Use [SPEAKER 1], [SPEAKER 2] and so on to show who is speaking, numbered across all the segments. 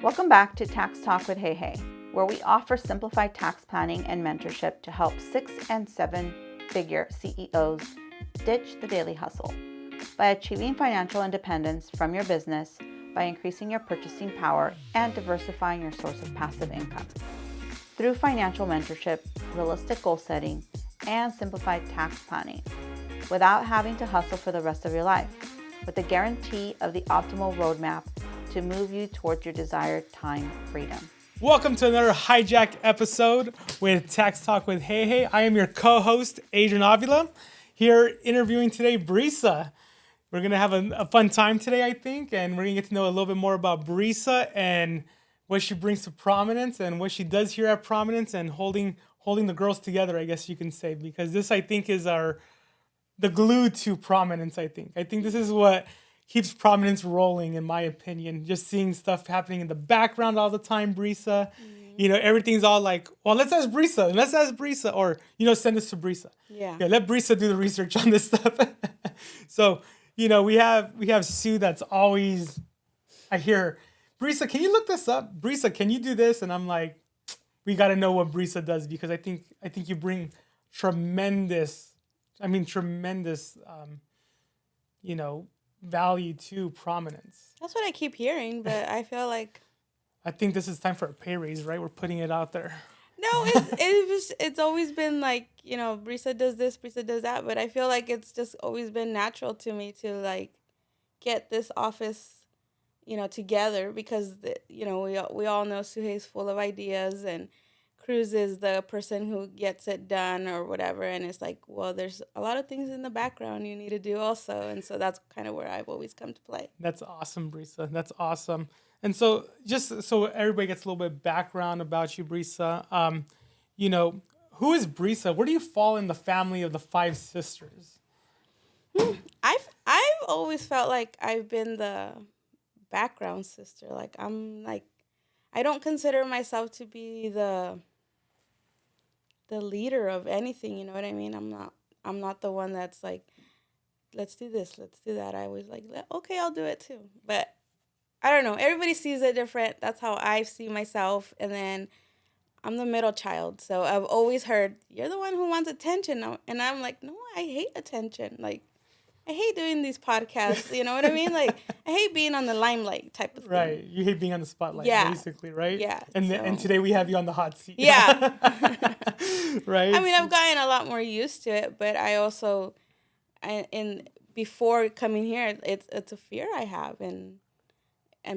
[SPEAKER 1] Welcome back to Tax Talk with Hey Hey, where we offer simplified tax planning and mentorship to help 6 and 7-figure CEOs ditch the daily hustle by achieving financial independence from your business by increasing your purchasing power and diversifying your source of passive income. Through financial mentorship, realistic goal setting, and simplified tax planning, without having to hustle for the rest of your life, with the guarantee of the optimal roadmap to move you towards your desired time freedom.
[SPEAKER 2] Welcome to another hijacked episode with Tax Talk with Hey Hey. I am your co-host, Adrian Avila, here interviewing today Brisa. We're going to have a fun time today, I think, and we're going to get to know a little bit more about Brisa and what she brings to prominence and what she does here at prominence and holding the girls together, I guess you can say, because this, I think, is the glue to prominence, I think. I think this is what keeps prominence rolling, in my opinion. Just seeing stuff happening in the background all the time, Brisa. Mm-hmm. You know, everything's all like, well, let's ask Brisa, or, send us to Brisa.
[SPEAKER 1] Yeah,
[SPEAKER 2] let Brisa do the research on this stuff. So, we have Sue that's always, I hear her, Brisa, can you look this up? Brisa, can you do this? And I'm like, we got to know what Brisa does, because I think you bring tremendous, value to prominence.
[SPEAKER 3] That's what I keep hearing, but I feel like
[SPEAKER 2] I think this is time for a pay raise, right? We're putting it out there.
[SPEAKER 3] No, it's always been like, Brisa does this, Brisa does that, but I feel like it's just always been natural to me to like get this office, together, because we all know Suhei's full of ideas and Cruz is the person who gets it done or whatever, and it's like, well, there's a lot of things in the background you need to do also, and so that's kind of where I've always come to play.
[SPEAKER 2] That's awesome, Brisa. That's awesome. And so, just so everybody gets a little bit of background about you, Brisa, who is Brisa? Where do you fall in the family of the 5 sisters?
[SPEAKER 3] I've always felt like I've been the background sister. Like I don't consider myself to be the leader of anything, you know what I mean? I'm not the one that's like, let's do this, let's do that. I always like, okay, I'll do it too. But I don't know, everybody sees it different. That's how I see myself. And then I'm the middle child, so I've always heard, you're the one who wants attention. And I'm like, no, I hate attention. Like, I hate doing these podcasts, you know what I mean? Like, I hate being on the limelight type of thing.
[SPEAKER 2] Right. You hate being on the spotlight, basically, right?
[SPEAKER 3] Yeah.
[SPEAKER 2] And today we have you on the hot seat.
[SPEAKER 3] Yeah.
[SPEAKER 2] Right?
[SPEAKER 3] I mean, I've gotten a lot more used to it, but I also, before coming here, it's a fear I have, and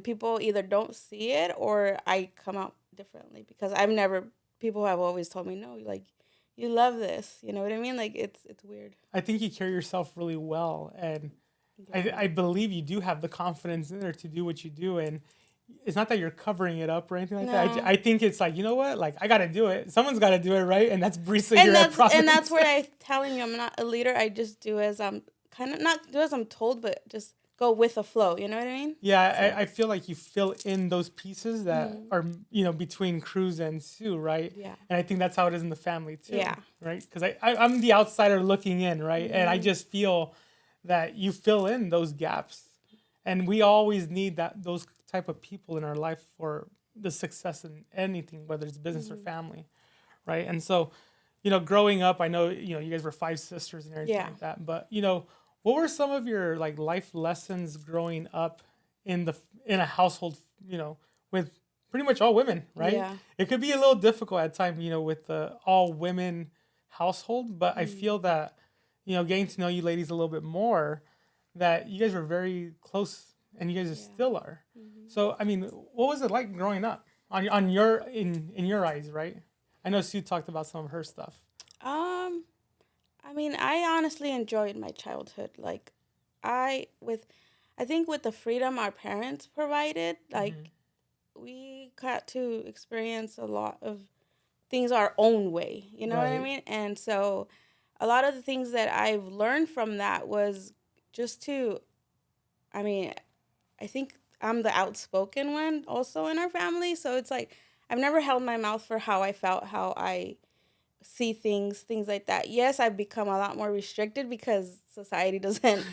[SPEAKER 3] people either don't see it or I come out differently, because people have always told me, no, like, you love this, you know what I mean? Like, it's weird.
[SPEAKER 2] I think you carry yourself really well, and I believe you do have the confidence in there to do what you do, and it's not that you're covering it up or anything like that. I think it's like, you know what? Like, I got to do it. Someone's got to do it, right? And that's Brisa here at Providence.
[SPEAKER 3] And that's where I'm telling you, I'm not a leader. I just do as I'm not do as I'm told, but just go with the flow. You know what I mean?
[SPEAKER 2] Yeah, I feel like you fill in those pieces that are, between Cruz and Sue, right?
[SPEAKER 3] Yeah.
[SPEAKER 2] And I think that's how it is in the family too.
[SPEAKER 3] Yeah.
[SPEAKER 2] Right? Because I'm the outsider looking in, right? Mm-hmm. And I just feel that you fill in those gaps. And we always need those type of people in our life for the success in anything, whether it's business or family, right? And so, growing up, I know, you guys were 5 sisters and everything like that. But, what were some of your like life lessons growing up in a household, with pretty much all women, right?
[SPEAKER 3] Yeah.
[SPEAKER 2] It could be a little difficult at times, with the all women household, but I feel that, getting to know you ladies a little bit more, that you guys were very close, and you guys still are. Mm-hmm. So, I mean, what was it like growing up in your eyes, right? I know Sue talked about some of her stuff.
[SPEAKER 3] I mean, I honestly enjoyed my childhood. Like, I think with the freedom our parents provided, like, we got to experience a lot of things our own way. You know what I mean? And so, a lot of the things that I've learned from that was just I think I'm the outspoken one also in our family. So it's like, I've never held my mouth for how I felt, how I see things like that. Yes, I've become a lot more restricted because society doesn't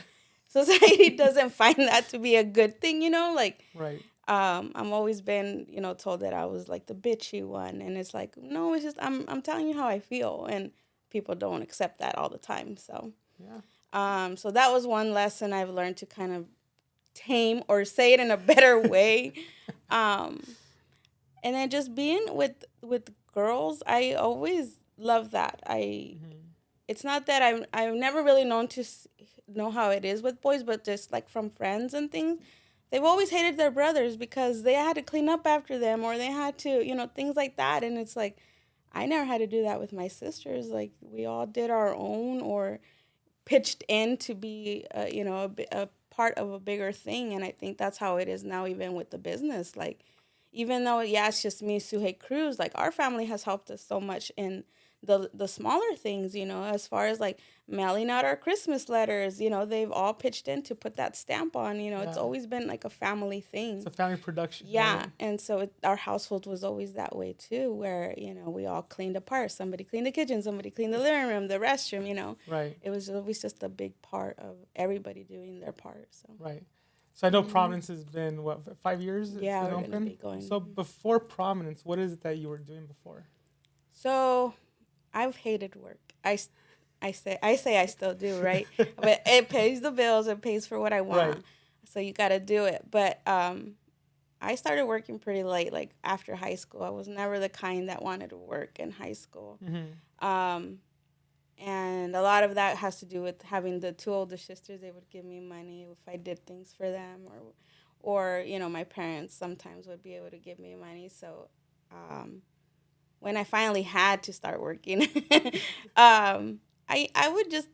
[SPEAKER 3] find that to be a good thing, like.
[SPEAKER 2] Right.
[SPEAKER 3] I'm always been, told that I was like the bitchy one, and it's like, no, it's just I'm telling you how I feel, and people don't accept that all the time. So,
[SPEAKER 2] Yeah.
[SPEAKER 3] so that was one lesson I've learned to kind of tame or say it in a better way. Um, and then just being with girls, I always love that. It's not that I've never really known to know how it is with boys, but just like from friends and things, they've always hated their brothers because they had to clean up after them, or they had to, things like that. And it's like, I never had to do that with my sisters. Like, we all did our own, or pitched in to be, a part of a bigger thing. And I think that's how it is now, even with the business. Like, even though, yeah, it's just me, Suhei Cruz, like, our family has helped us so much in the smaller things, as far as like mailing out our Christmas letters, they've all pitched in to put that stamp on, it's
[SPEAKER 2] Yeah.
[SPEAKER 3] always been like a family thing.
[SPEAKER 2] It's a family production.
[SPEAKER 3] Yeah.
[SPEAKER 2] Right?
[SPEAKER 3] And so our household was always that way too, where, we all cleaned apart. Somebody cleaned the kitchen, somebody cleaned the living room, the restroom,
[SPEAKER 2] Right.
[SPEAKER 3] It was always just a big part of everybody doing their part. So.
[SPEAKER 2] Right. So I know Prominence has been, 5 years?
[SPEAKER 3] Yeah,
[SPEAKER 2] it's been
[SPEAKER 3] we're gonna
[SPEAKER 2] open?
[SPEAKER 3] be going.
[SPEAKER 2] So before Prominence, what is it that you were doing before?
[SPEAKER 3] So I've hated work. I say I still do, right? But it pays the bills. It pays for what I want.
[SPEAKER 2] Right.
[SPEAKER 3] So you got to do it. But I started working pretty late, like after high school. I was never the kind that wanted to work in high school. And a lot of that has to do with having the two older sisters. They would give me money if I did things for them, or my parents sometimes would be able to give me money. So when I finally had to start working, I would just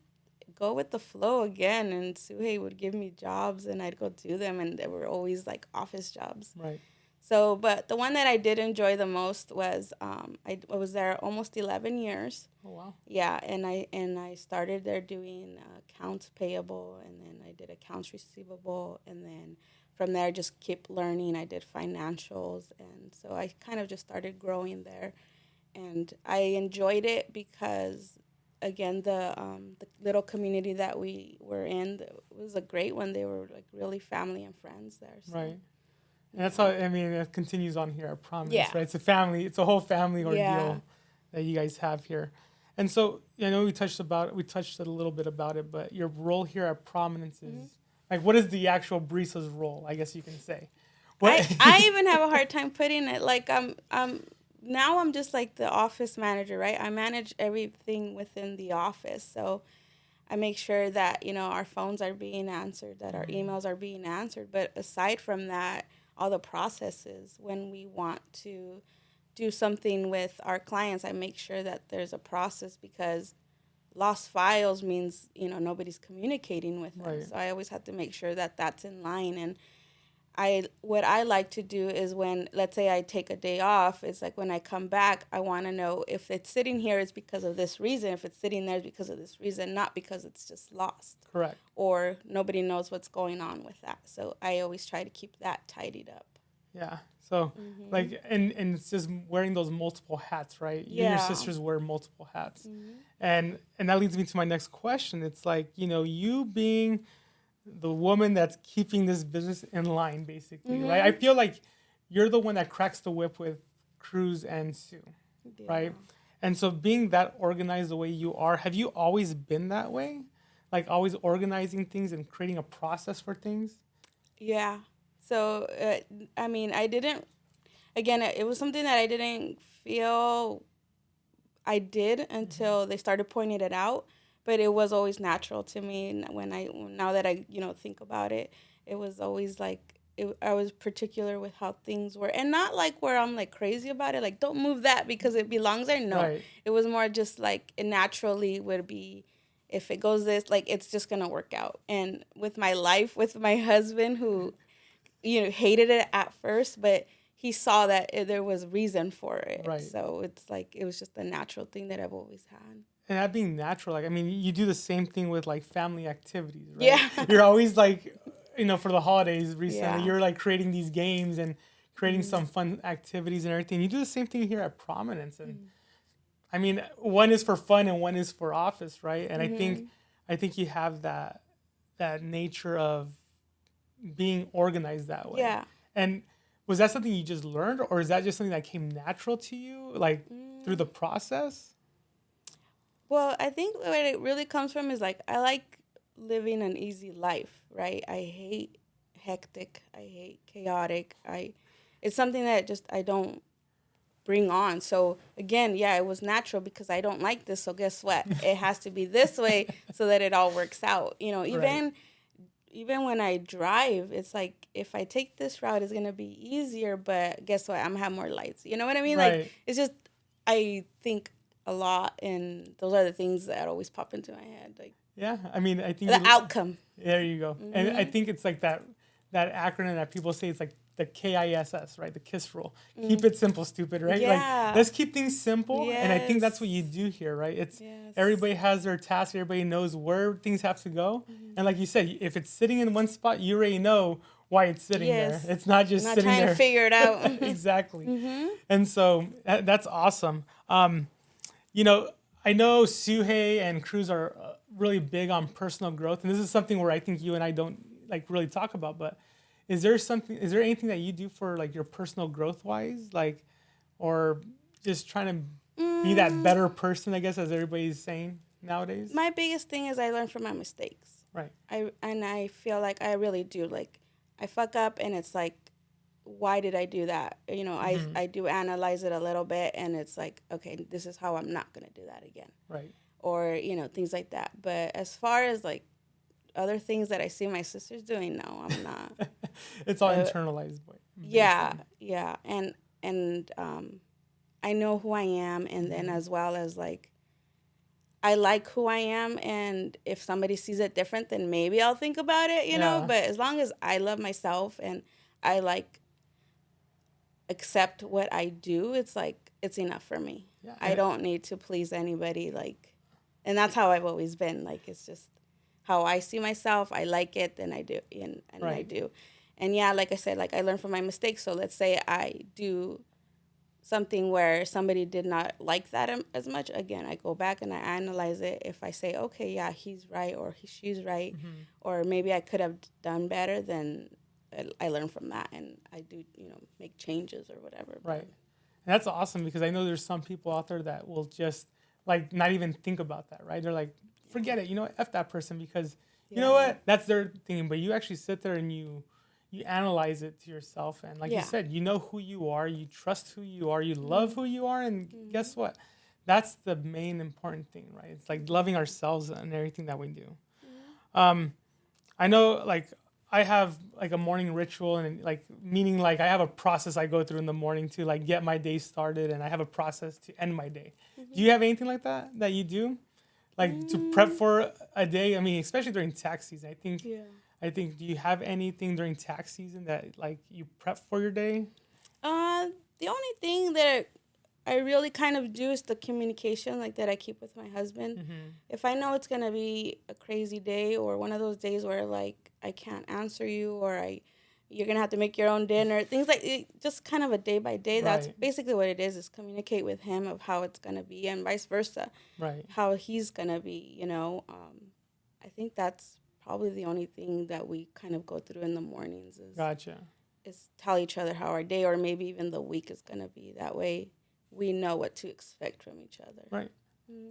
[SPEAKER 3] go with the flow again, and Suhei would give me jobs, and I'd go do them, and they were always like office jobs.
[SPEAKER 2] Right.
[SPEAKER 3] So, but the one that I did enjoy the most was I was there almost 11 years.
[SPEAKER 2] Oh, wow.
[SPEAKER 3] Yeah, and I started there doing accounts payable, and then I did accounts receivable, and then from there just keep learning. I did financials, and so I kind of just started growing there, and I enjoyed it because, again, the little community that we were in, it was a great one. They were like really family and friends there. So.
[SPEAKER 2] Right. And that's how, I mean, it continues on here, I promise.
[SPEAKER 3] Yeah.
[SPEAKER 2] Right? It's a whole family ordeal
[SPEAKER 3] Yeah.
[SPEAKER 2] that you guys have here. And so, I know we touched a little bit about it, but your role here at Prominence is, like, what is the actual Brisa's role, I guess you can say?
[SPEAKER 3] I even have a hard time putting it. Like, now I'm just like the office manager, right? I manage everything within the office. So I make sure that, our phones are being answered, that our emails are being answered. But aside from that, all the processes, when we want to do something with our clients, I make sure that there's a process, because lost files means, nobody's communicating with them.
[SPEAKER 2] Right.
[SPEAKER 3] So I always have to make sure that that's in line. And what I like to do is, when, let's say, I take a day off, it's like when I come back, I want to know if it's sitting here, it's because of this reason. If it's sitting there, it's because of this reason, not because it's just lost.
[SPEAKER 2] Correct.
[SPEAKER 3] Or nobody knows what's going on with that. So I always try to keep that tidied up.
[SPEAKER 2] Yeah. So, like, and it's just wearing those multiple hats, right? You and your sisters wear multiple hats. And that leads me to my next question. It's like, you being the woman that's keeping this business in line, basically, right? I feel like you're the one that cracks the whip with Cruz and Sue, right? And so being that organized the way you are, have you always been that way? Like, always organizing things and creating a process for things?
[SPEAKER 3] Yeah. So, I mean, I didn't, again, it was something that I didn't feel I did until they started pointing it out. But it was always natural to me. Now that I, think about it, it was always like, I was particular with how things were. And not like where I'm like crazy about it, like, don't move that because it belongs there. No,
[SPEAKER 2] Right.
[SPEAKER 3] It was more just like, it naturally would be, if it goes this, like, it's just going to work out. And with my life, with my husband, who, hated it at first, but he saw that there was reason for it.
[SPEAKER 2] Right.
[SPEAKER 3] So it's like, it was just a natural thing that I've always had.
[SPEAKER 2] And that being natural, like, I mean, you do the same thing with, like, family activities, right?
[SPEAKER 3] Yeah.
[SPEAKER 2] You're always, like, for the holidays recently,
[SPEAKER 3] Yeah.
[SPEAKER 2] you're, like, creating these games and creating some fun activities and everything. You do the same thing here at Prominence. And, I mean, one is for fun and one is for office, right? And I think you have that nature of being organized that way.
[SPEAKER 3] Yeah.
[SPEAKER 2] And Was that something you just learned, or is that just something that came natural to you, like through the process?
[SPEAKER 3] Well, I think where it really comes from is like I like living an easy life, right? I hate hectic. I hate chaotic. It's something that just I don't bring on. So again, yeah, it was natural because I don't like this. So guess what? It has to be this way so that it all works out. You know, even when I drive, it's like if I take this route, it's gonna be easier. But guess what? I'm gonna have more lights. You know what I mean?
[SPEAKER 2] Right.
[SPEAKER 3] Like it's just I think a lot, and those are the things that always pop into my head. Like
[SPEAKER 2] Yeah, I mean, I think
[SPEAKER 3] the outcome.
[SPEAKER 2] there you go. And I think it's like that acronym that people say, it's like the KISS, right? The KISS rule. Keep it simple, stupid, right?
[SPEAKER 3] Yeah.
[SPEAKER 2] Like let's keep things simple. And I think that's
[SPEAKER 3] Yes.
[SPEAKER 2] what you do here, right? It's
[SPEAKER 3] Yes.
[SPEAKER 2] everybody has their task, everybody knows where things have to go. And like you said, if it's sitting in one spot, you already know why it's sitting
[SPEAKER 3] Yes.
[SPEAKER 2] there. It's not just
[SPEAKER 3] Not
[SPEAKER 2] sitting
[SPEAKER 3] trying
[SPEAKER 2] there.
[SPEAKER 3] to figure it out.
[SPEAKER 2] Exactly. And so that's awesome. You know, I know Suhei and Cruz are really big on personal growth, and this is something where I think you and I don't like really talk about. But is there anything that you do for like your personal growth wise, like, or just trying to be that better person, I guess, as everybody's saying nowadays?
[SPEAKER 3] My biggest thing is I learn from my mistakes.
[SPEAKER 2] Right.
[SPEAKER 3] I feel like I really do. Like I fuck up and it's like, why did I do that? You know, I do analyze it a little bit and it's like, okay, this is how I'm not gonna do that again.
[SPEAKER 2] Right.
[SPEAKER 3] Or, you know, things like that. But as far as like other things that I see my sisters doing, no, I'm not.
[SPEAKER 2] It's all internalized, boy.
[SPEAKER 3] Yeah. And I know who I am, and then as well as like I like who I am, and if somebody sees it different, then maybe I'll think about it, you know. But as long as I love myself and I like accept what I do, it's like it's enough for me.
[SPEAKER 2] Yeah.
[SPEAKER 3] I don't need to please anybody, like, and that's how I've always been. Like it's just how I see myself. I like it, then I do, and
[SPEAKER 2] Right.
[SPEAKER 3] I do. And yeah, like I said, like I learn from my mistakes. So let's say I do something where somebody did not like that as much. Again, I go back and I analyze it. If I say, okay, yeah, he's right or she's right, or maybe I could have done better, then I learn from that and I do, you know, make changes or whatever.
[SPEAKER 2] Right. And that's awesome because I know there's some people out there that will just like not even think about that, right? They're like, forget it, you know what, F that person because you know what, that's their thing. But you actually sit there and you analyze it to yourself. And like you said, you know who you are, you trust who you are, you love who you are. And guess what? That's the main important thing, right? It's like loving ourselves and everything that we do. I know like I have like a morning ritual and like meaning like I have a process I go through in the morning to like get my day started, and I have a process to end my day. Do you have anything like that you do? Like to prep for a day? I mean, especially during tax season. I think do you have anything during tax season that like you prep for your day?
[SPEAKER 3] The only thing that I really kind of do is the communication like that I keep with my husband. If I know it's going to be a crazy day or one of those days where like I can't answer you or you're going to have to make your own dinner, things like it, just kind of a day by day. That's basically what it is communicate with him of how it's going to be and vice versa.
[SPEAKER 2] Right.
[SPEAKER 3] How he's going to be, you know. I think that's probably the only thing that we kind of go through in the mornings is tell each other how our day or maybe even the week is going to be. That way we know what to expect from each other.
[SPEAKER 2] Right.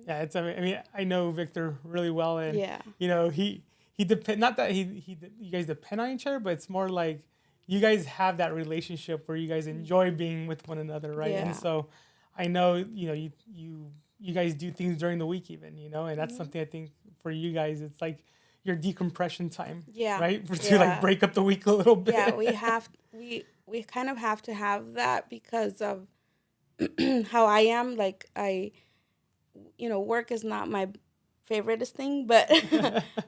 [SPEAKER 2] Yeah, it's. I mean, I know Victor really well, and you know, he depend. Not that you guys depend on each other, but it's more like you guys have that relationship where you guys enjoy being with one another, right?
[SPEAKER 3] Yeah.
[SPEAKER 2] And so, I know you guys do things during the week, even and that's something I think for you guys, it's like your decompression time, right? To like break up the week a little bit.
[SPEAKER 3] Yeah, we kind of have to have that because of how I am. Like work is not my favoriteest thing, but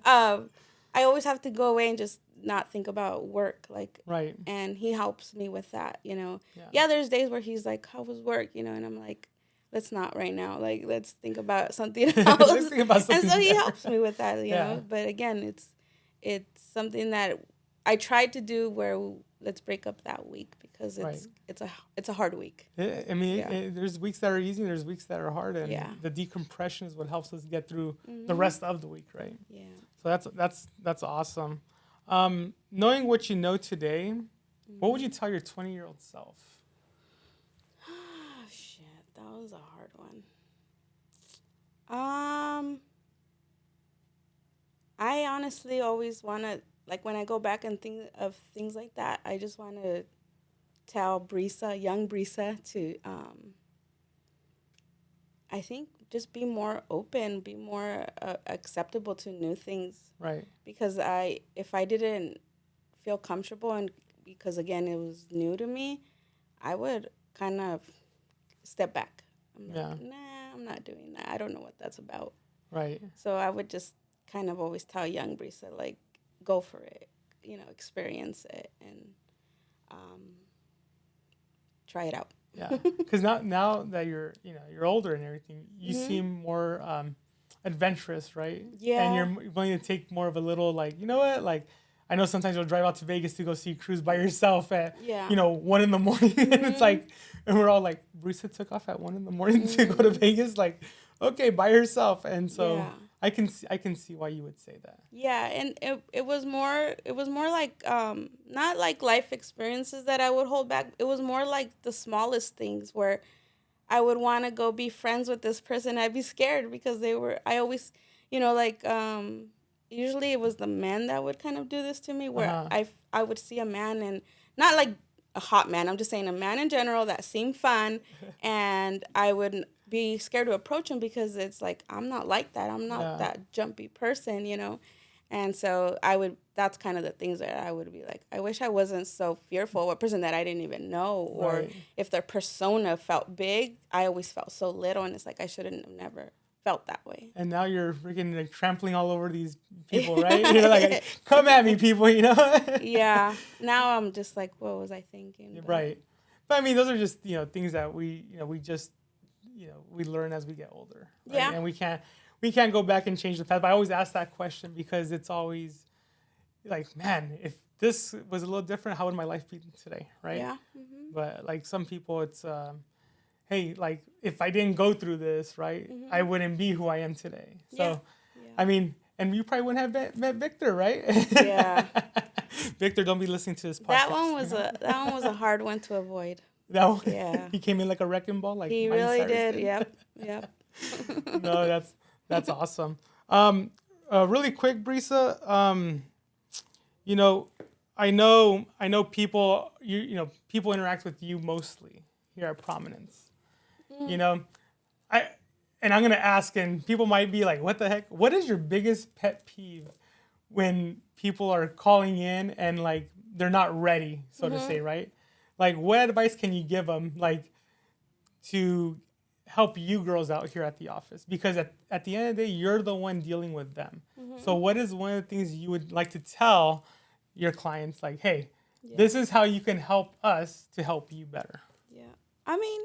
[SPEAKER 3] I always have to go away and just not think about work, like,
[SPEAKER 2] right.
[SPEAKER 3] And he helps me with that, Yeah, there's days where he's like, "How was work?" And I'm like, "Let's not right now. Like, let's think about something else."
[SPEAKER 2] Let's think about something
[SPEAKER 3] and so he
[SPEAKER 2] better.
[SPEAKER 3] helps me with that, you know. But again, it's something that I tried to do where let's break up that week because it's a hard week.
[SPEAKER 2] I mean, there's weeks that are easy, there's weeks that are hard, and the decompression is what helps us get through the rest of the week, right?
[SPEAKER 3] Yeah.
[SPEAKER 2] So that's awesome. Knowing what you know today, What would you tell your 20-year-old self?
[SPEAKER 3] Oh, shit. That was a hard one. I honestly always want to, like, when I go back and think of things like that, I just want to tell Brisa, young Brisa, to, I think, just be more open, be more acceptable to new things.
[SPEAKER 2] Right.
[SPEAKER 3] Because if I didn't feel comfortable, and because, again, it was new to me, I would kind of step back. I'm like, nah, I'm not doing that. I don't know what that's about.
[SPEAKER 2] Right.
[SPEAKER 3] So I would just kind of always tell young Brisa, like, go for it, experience it, and try it out.
[SPEAKER 2] Yeah, because now that you're older and everything, you seem more adventurous, right?
[SPEAKER 3] Yeah.
[SPEAKER 2] And you're willing to take more of a little, like, you know what, like, I know sometimes you'll drive out to Vegas to go see a cruise by yourself at 1 a.m. and it's like, and we're all like, Brisa took off at 1 a.m. to go to Vegas, like, okay, by herself. And so I can see why you would say that.
[SPEAKER 3] Yeah, and it was more like not like life experiences that I would hold back. It was more like the smallest things where I would want to go be friends with this person. I'd be scared because I always, usually it was the men that would kind of do this to me, where I would see a man, and not like a hot man, I'm just saying a man in general that seemed fun, and I would be scared to approach him because it's like, I'm not like that. I'm not that jumpy person, And so that's kind of the things that I would be like, I wish I wasn't so fearful of a person that I didn't even know, or if their persona felt big, I always felt so little, and it's like, I shouldn't have never felt that way.
[SPEAKER 2] And now you're freaking like trampling all over these people, right? You're like, come at me, people,
[SPEAKER 3] Yeah. Now I'm just like, what was I thinking?
[SPEAKER 2] Right. But I mean, those are just, things that we just, we learn as we get older. Right?
[SPEAKER 3] Yeah.
[SPEAKER 2] And we can't go back and change the past. But I always ask that question because it's always like, man, if this was a little different, how would my life be today? Right.
[SPEAKER 3] Yeah. Mm-hmm.
[SPEAKER 2] But like some people, it's, hey, like if I didn't go through this, right, I wouldn't be who I am today. So, I mean, and you probably wouldn't have met Victor, right?
[SPEAKER 3] Yeah.
[SPEAKER 2] Victor, don't be listening to this podcast.
[SPEAKER 3] That one was a hard one to avoid.
[SPEAKER 2] That one,
[SPEAKER 3] yeah.
[SPEAKER 2] He came in like a wrecking ball, like
[SPEAKER 3] he really did. Yep.
[SPEAKER 2] No, that's awesome. Really quick, Brisa. I know people. People interact with you mostly here at Prominence. I'm gonna ask, and people might be like, "What the heck? What is your biggest pet peeve when people are calling in and like they're not ready, so to say, right? Like, what advice can you give them, like, to help you girls out here at the office? Because at the end of the day, you're the one dealing with them. So what is one of the things you would like to tell your clients, like, hey, this is how you can help us to help you better?
[SPEAKER 3] Yeah. I mean,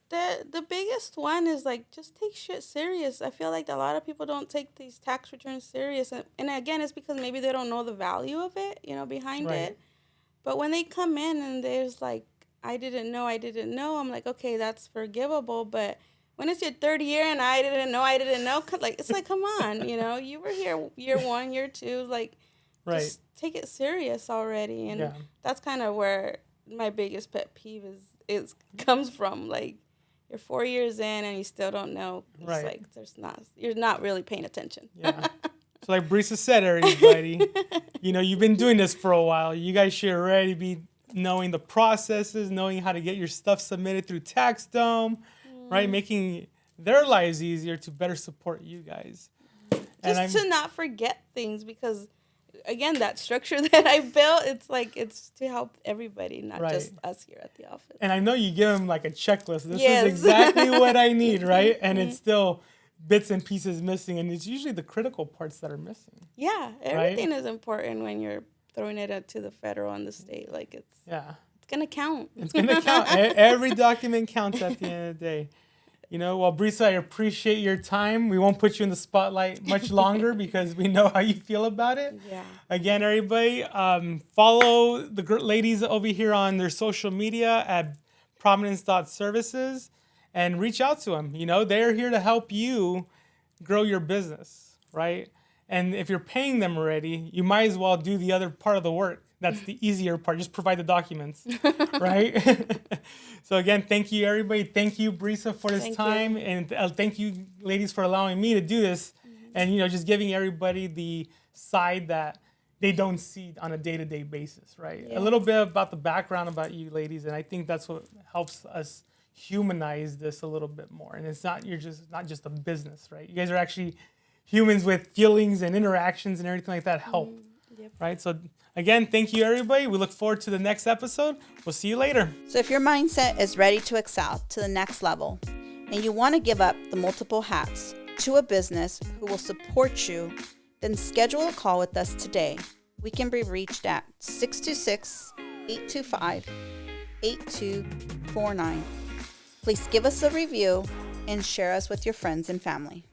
[SPEAKER 3] the biggest one is, like, just take shit serious. I feel like a lot of people don't take these tax returns serious. And again, it's because maybe they don't know the value of it, behind it. But when they come in and there's like, I didn't know, I'm like, okay, that's forgivable. But when it's your third year and I didn't know, like, it's like, come on, you were here year 1, year 2, like, just take it serious already. And that's kind of where my biggest pet peeve is comes from. Like, you're 4 years in and you still don't know. It's like, you're not really paying attention.
[SPEAKER 2] Yeah. So like Brisa said, everybody, you've been doing this for a while. You guys should already be knowing the processes, knowing how to get your stuff submitted through TaxDome, right? Making their lives easier to better support you guys.
[SPEAKER 3] Just to not forget things, because, again, that structure that I built, it's to help everybody, not just us here at the office.
[SPEAKER 2] And I know you give them like a checklist. This is exactly what I need, right? And it's still bits and pieces missing, and it's usually the critical parts that are missing.
[SPEAKER 3] Yeah, everything is important when you're throwing it out to the federal and the state. Like, it's gonna count.
[SPEAKER 2] It's gonna count. Every document counts at the end of the day. Well, Brisa, I appreciate your time. We won't put you in the spotlight much longer because we know how you feel about it.
[SPEAKER 3] Yeah.
[SPEAKER 2] Again, everybody, follow the ladies over here on their social media at prominence.services. And reach out to them. They're here to help you grow your business, right? And if you're paying them already, you might as well do the other part of the work That's the easier part. Just provide the documents, right? So again, thank you, everybody. Thank you, Brisa, for this time. And thank you, ladies, for allowing me to do this. And, just giving everybody the side that they don't see on a day-to-day basis, right?
[SPEAKER 3] Yeah.
[SPEAKER 2] A little bit about the background about you ladies. And I think that's what helps us humanize this a little bit more. And it's not, not just a business, right? You guys are actually humans with feelings and interactions and everything like that help, right? So again, thank you, everybody. We look forward to the next episode. We'll see you later.
[SPEAKER 1] So if your mindset is ready to excel to the next level and you want to give up the multiple hats to a business who will support you, then schedule a call with us today. We can be reached at 626-825-8249. Please give us a review and share us with your friends and family.